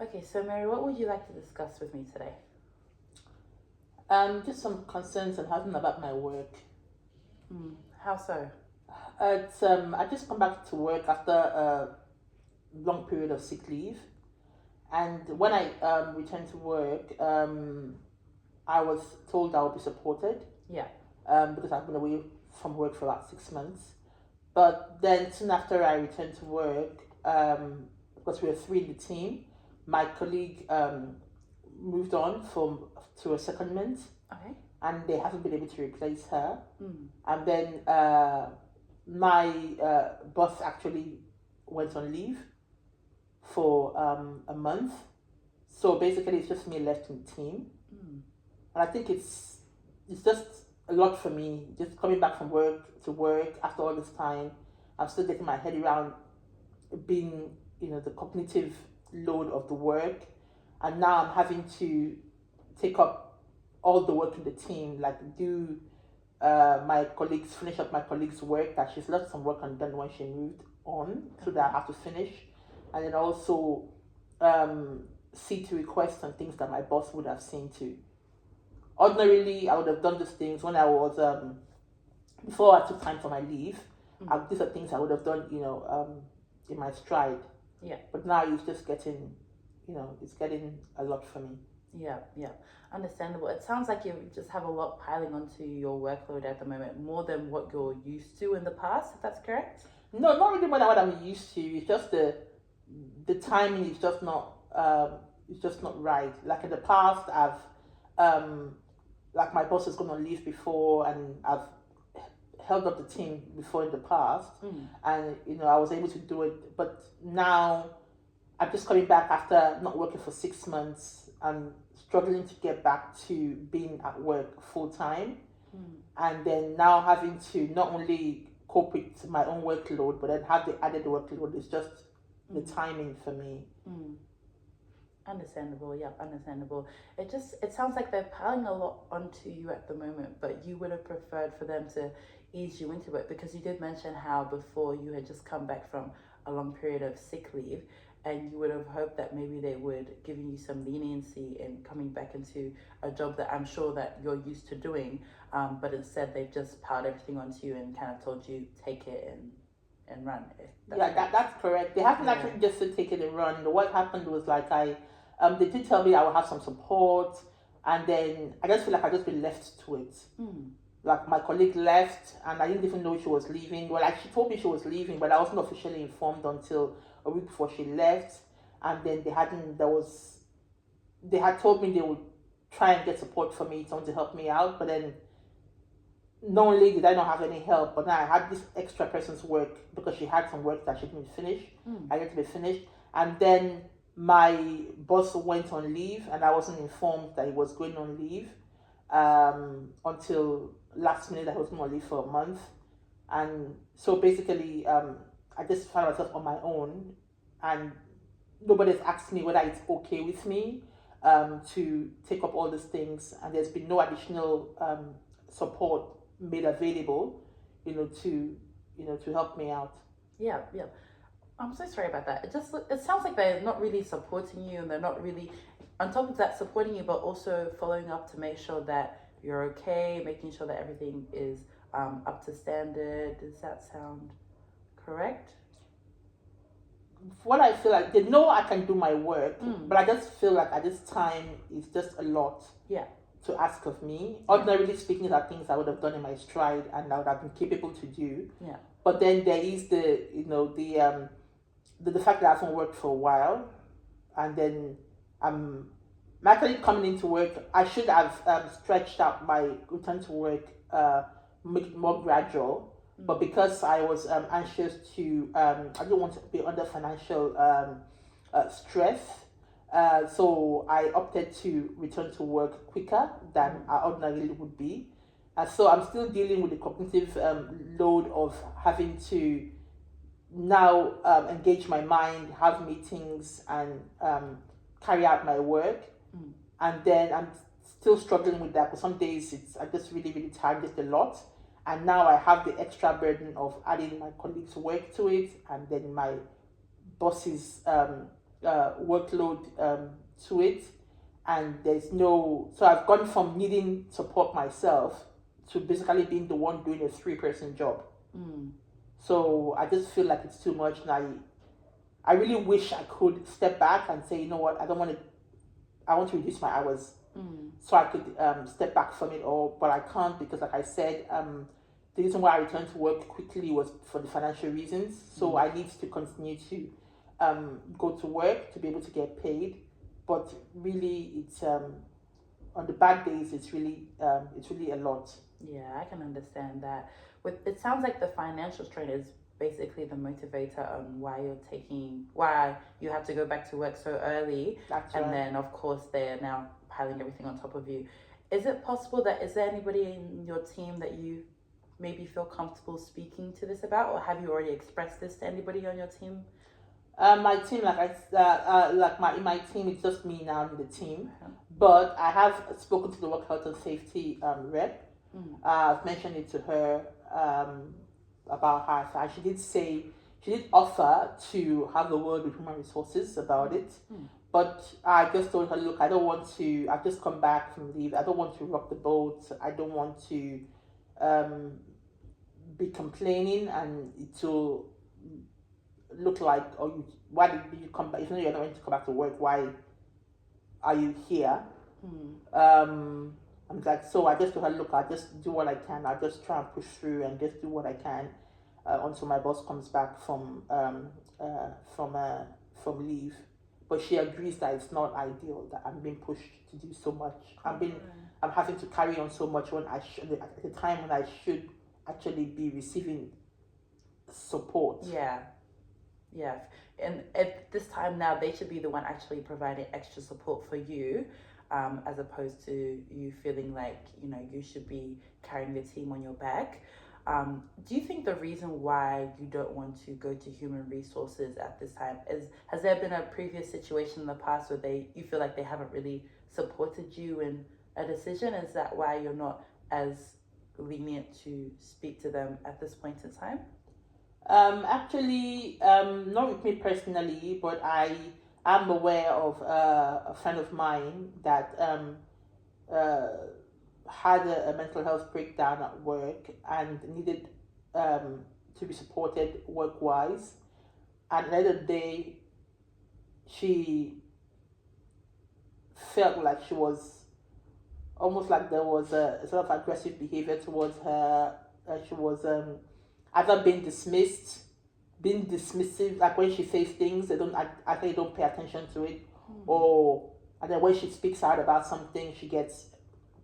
Okay, so Mary, what would you like to discuss with me today? Just some concerns I'm having about my work. How so? I just come back to work after a long period of sick leave, and when I returned to work, I was told I would be supported. Yeah. Because I've been away from work for about 6 months. But then soon after I returned to work, because we were three in the team, my colleague moved on from to a secondment, Okay. and they haven't been able to replace her. Mm. And then my boss actually went on leave for a month. So basically, it's just me left in the team. And I think it's just a lot for me, just coming back from work to work after all this time. I'm still getting my head around being, the cognitive load of the work. And now I'm having to take up all the work in the team, like do finish up my colleague's work that she's left some work undone when she moved on, so that I have to finish, and then also see to requests and things that my boss would have seen to. Ordinarily, I would have done these things when I was before I took time for my leave. These are things I would have done, in my stride. Yeah. But now it's just getting, it's getting a lot for me. Yeah, understandable. It sounds like you just have a lot piling onto your workload at the moment, more than what you're used to in the past, if that's correct. No, not really more than what I'm used to. It's just the timing is just not right. Like in the past, I've like my boss has gone on leave before, and I've held up the team before in the past, and I was able to do it. But now I'm just coming back after not working for 6 months and struggling to get back to being at work full time, and then now having to not only cope with my own workload, but then have the added workload. Is just the timing for me. Understandable, yeah, understandable. It sounds like they're piling a lot onto you at the moment, but you would have preferred for them to ease you into it, because you did mention how before you had just come back from a long period of sick leave, and you would have hoped that maybe they would give you some leniency in coming back into a job that I'm sure that you're used to doing, but instead they've just piled everything onto you and kind of told you take it and run. That's correct. They haven't actually just to take it and run. What happened was like they did tell me I would have some support, and then I just feel like I just been left to it. Like my colleague left, and I didn't even know she was leaving. Well, like she told me she was leaving, but I wasn't officially informed until a week before she left. And then they had told me they would try and get support for me, someone to help me out. But then not only did I not have any help, but now I had this extra person's work because she had some work that she didn't finish. I had to be finished, and then my boss went on leave, and I wasn't informed that he was going on leave until last minute. I was going on leave for a month, and so basically I just found myself on my own, and nobody's asked me whether it's okay with me to take up all these things, and there's been no additional support made available, to help me out. Yeah. I'm so sorry about that. It sounds like they're not really supporting you, and they're not really, on top of that, supporting you, but also following up to make sure that you're okay, making sure that everything is up to standard. Does that sound correct? What I feel like, they know I can do my work, but I just feel like at this time it's just a lot. Yeah. To ask of me. Ordinarily speaking, these are things I would have done in my stride and I would have been capable to do. Yeah. But then there is the fact that I haven't worked for a while, and then I'm actually coming into work. I should have stretched out my return to work, make it more gradual. But because I was anxious to, I didn't want to be under financial stress. So I opted to return to work quicker than I ordinarily would be. So I'm still dealing with the cognitive load of having to now engage my mind, have meetings, and carry out my work. And then I'm still struggling with that. But some days I'm just really, really tired, just a lot. And now I have the extra burden of adding my colleagues' work to it, and then my boss's workload to it, and there's no. So I've gone from needing support myself to basically being the one doing a 3-person job. So I just feel like it's too much, and I really wish I could step back and say, you know what, I want to reduce my hours so I could step back from it all, but I can't because, like I said, the reason why I returned to work quickly was for the financial reasons. So I need to continue to go to work to be able to get paid, but really, it's on the bad days, it's really a lot. Yeah, I can understand that. With it sounds like the financial strain is basically the motivator on why you have to go back to work so early. That's And right. then of course they're now piling everything on top of you. Is it possible that is there anybody in your team that you maybe feel comfortable speaking to this about, or have you already expressed this to anybody on your team? My team, in my team, it's just me now in the team. Okay. But I have spoken to the work health and safety rep. I've mentioned it to her about her. And she did offer to have a word with human resources about it. But I just told her, look, I don't want to. I've just come back from leave. I don't want to rock the boat. I don't want to be complaining, and it will look like, why did you come back? If you know you're not going to come back to work, why are you here? I'm like, so I just told her, look, I'll just do what I can. I'll just try and push through and just do what I can until my boss comes back from leave. But she agrees that it's not ideal that I'm being pushed to do so much. I'm having to carry on so much when I should, at the time when I should actually be receiving support. Yeah, and at this time now, they should be the one actually providing extra support for you, as opposed to you feeling like you should be carrying the team on your back. Do you think the reason why you don't want to go to human resources at this time has there been a previous situation in the past where you feel like they haven't really supported you in a decision? Is that why you're not as lenient to speak to them at this point in time? Actually, not with me personally, but I am aware of a friend of mine that had a mental health breakdown at work and needed to be supported work wise. And at the end of the day, she felt like she was almost like there was a sort of aggressive behavior towards her. She was either being dismissive, like when she says things, they don't pay attention to it, or and then when she speaks out about something, she gets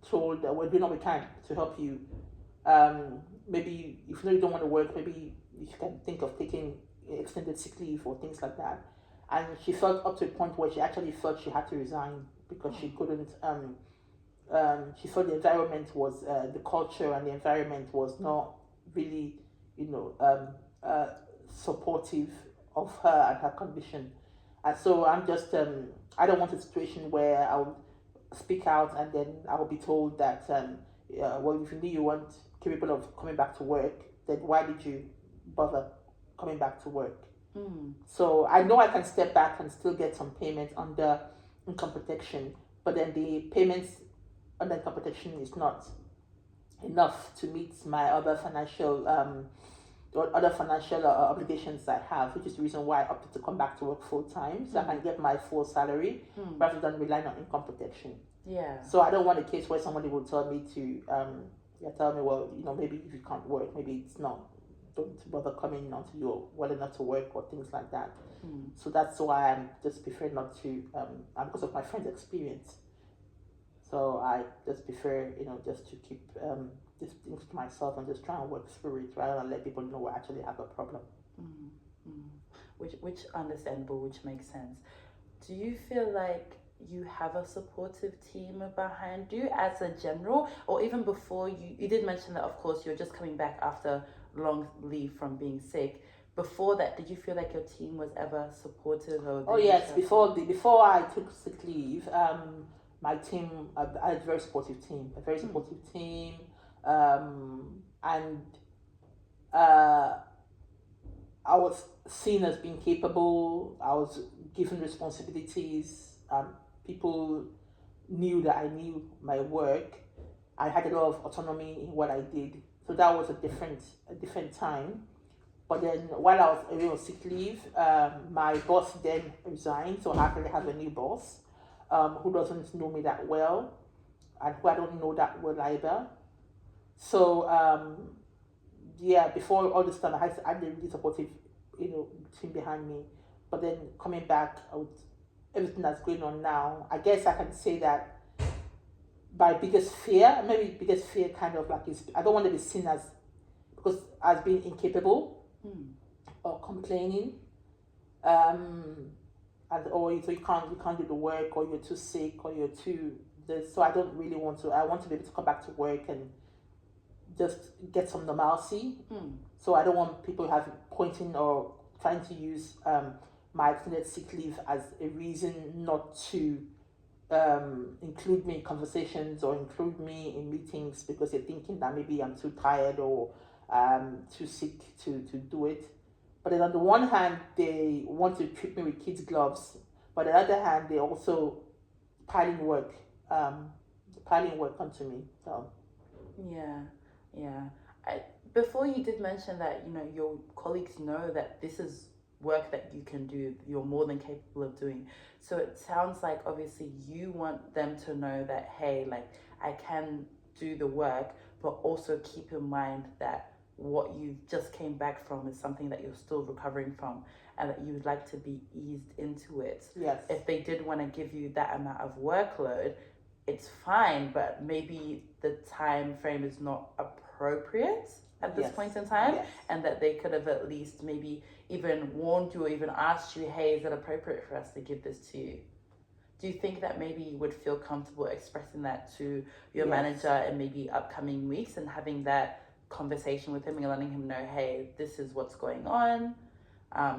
told that we're doing all we can to help you. Maybe if you don't want to work, maybe you can think of taking extended sick leave or things like that. And she felt up to a point where she actually felt she had to resign because she couldn't. She felt the environment was the culture and the environment was not really, supportive of her and her condition. And so I'm just I don't want a situation where I'll speak out and then I'll be told that well, if you knew you weren't capable of coming back to work, then why did you bother coming back to work? So I know I can step back and still get some payment under income protection, but then the payments under income protection is not enough to meet my other financial obligations I have, which is the reason why I opted to come back to work full time, so I can get my full salary rather than relying on income protection. Yeah. So I don't want a case where somebody will tell me to tell me, well, maybe if you can't work, maybe it's not, don't bother coming until you're well enough to work or things like that. So that's why I'm just prefer not to because of my friend's experience. So I just prefer, just to keep these things to myself and just try and work through it rather than let people know I actually have a problem. Which understandable, which makes sense. Do you feel like you have a supportive team behind you as a general, or even before you did mention that of course you're just coming back after long leave from being sick. Before that, did you feel like your team was ever supportive? Or yes, before I took sick leave, my team, I had a very supportive team, and I was seen as being capable. I was given responsibilities. People knew that I knew my work. I had a lot of autonomy in what I did. So that was a different time. But then while I was away on sick leave, my boss then resigned. So I actually have a new boss who doesn't know me that well and who I don't know that well either. So yeah, before all this time, I had a really supportive, team behind me. But then coming back with everything that's going on now, I guess I can say that my biggest fear, maybe biggest fear kind of like is I don't want to be seen as being incapable or complaining. And or so you can't do the work, or you're too sick, or you're too this. So I don't really want to. I want to be able to come back to work and just get some normalcy. So I don't want people having pointing or trying to use my extended sick leave as a reason not to include me in conversations or include me in meetings because they're thinking that maybe I'm too tired or too sick to do it. But then on the one hand, they want to treat me with kids' gloves, but on the other hand, they also piling work, onto me. So Yeah, yeah. Before you did mention that, your colleagues know that this is work that you can do, you're more than capable of doing. So it sounds like obviously you want them to know that, hey, like I can do the work, but also keep in mind that what you just came back from is something that you're still recovering from and that you would like to be eased into it. yes, If they did want to give you that amount of workload, it's fine, but maybe the time frame is not appropriate at this yes, point in time, yes. and that they could have at least maybe even warned you or even asked you, hey, is it appropriate for us to give this to you? Do you think that maybe you would feel comfortable expressing that to your Yes. manager in maybe upcoming weeks and having that conversation with him and letting him know, hey, this is what's going on?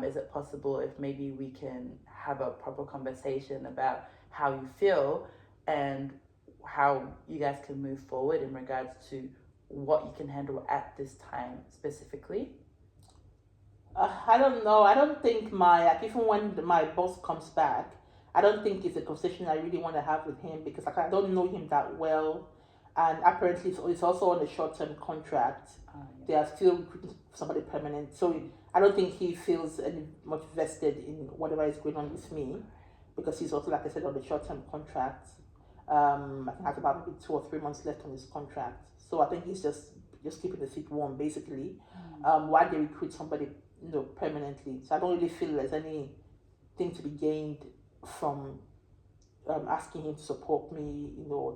Is it possible if maybe we can have a proper conversation about how you feel and how you guys can move forward in regards to what you can handle at this time specifically? I don't know. I don't think even when my boss comes back, I don't think it's a conversation I really want to have with him because I don't know him that well, and apparently it's also on a short-term contract. They are still recruiting somebody permanent, so I don't think he feels any much vested in whatever is going on with me because he's also, like I said, on a short-term contract. I think I have about maybe 2 or 3 months left on his contract, so I think he's just keeping the seat warm basically, while they recruit somebody permanently. So I don't really feel there's anything to be gained from asking him to support me,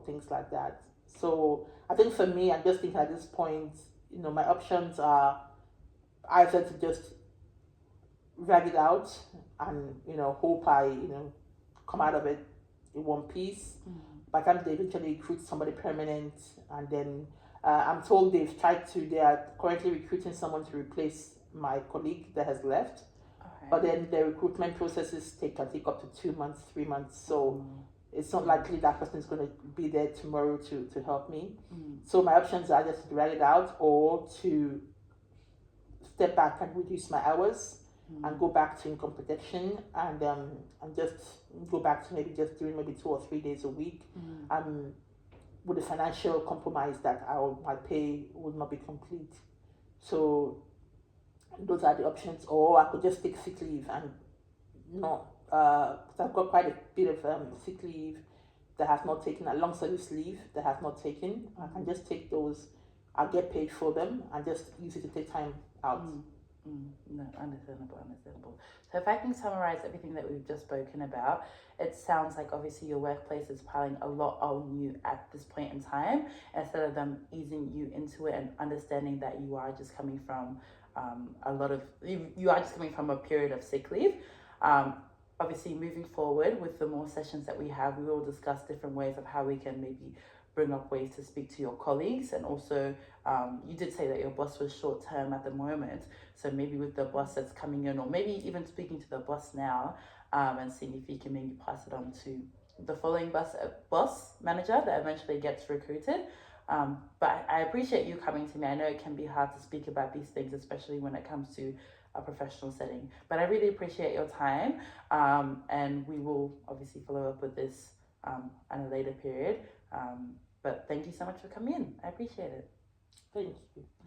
things like that. So I think for me, I'm just thinking at this point, my options are either to just drag it out and hope I come out of it in one piece. By the time they eventually recruit somebody permanent, and then I'm told they are currently recruiting someone to replace my colleague that has left. Okay. But then the recruitment processes can take up to 2 months, 3 months. So it's not likely that person is going to be there tomorrow to help me. So my options are just to drag it out or to step back and reduce my hours and go back to income protection and just go back to maybe just doing maybe 2 or 3 days a week. With the financial compromise that my pay would not be complete. So those are the options. Or I could just take sick leave and not, because I've got quite a bit of sick leave that I have not taken, a long service leave that I have not taken. I can just take those, I'll get paid for them and just use it to take time out. No, understandable. So if I can summarize everything that we've just spoken about, it sounds like obviously your workplace is piling a lot on you at this point in time, instead of them easing you into it and understanding that you are just coming from you are just coming from a period of sick leave. Obviously moving forward with the more sessions that we have, we will discuss different ways of how we can maybe bring up ways to speak to your colleagues. And also you did say that your boss was short term at the moment, so maybe with the boss that's coming in, or maybe even speaking to the boss now, and seeing if you can maybe pass it on to the following boss manager that eventually gets recruited. But I appreciate you coming to me. I know it can be hard to speak about these things, especially when it comes to a professional setting. But I really appreciate your time, and we will obviously follow up with this at a later period. But thank you so much for coming in. I appreciate it. Thank you.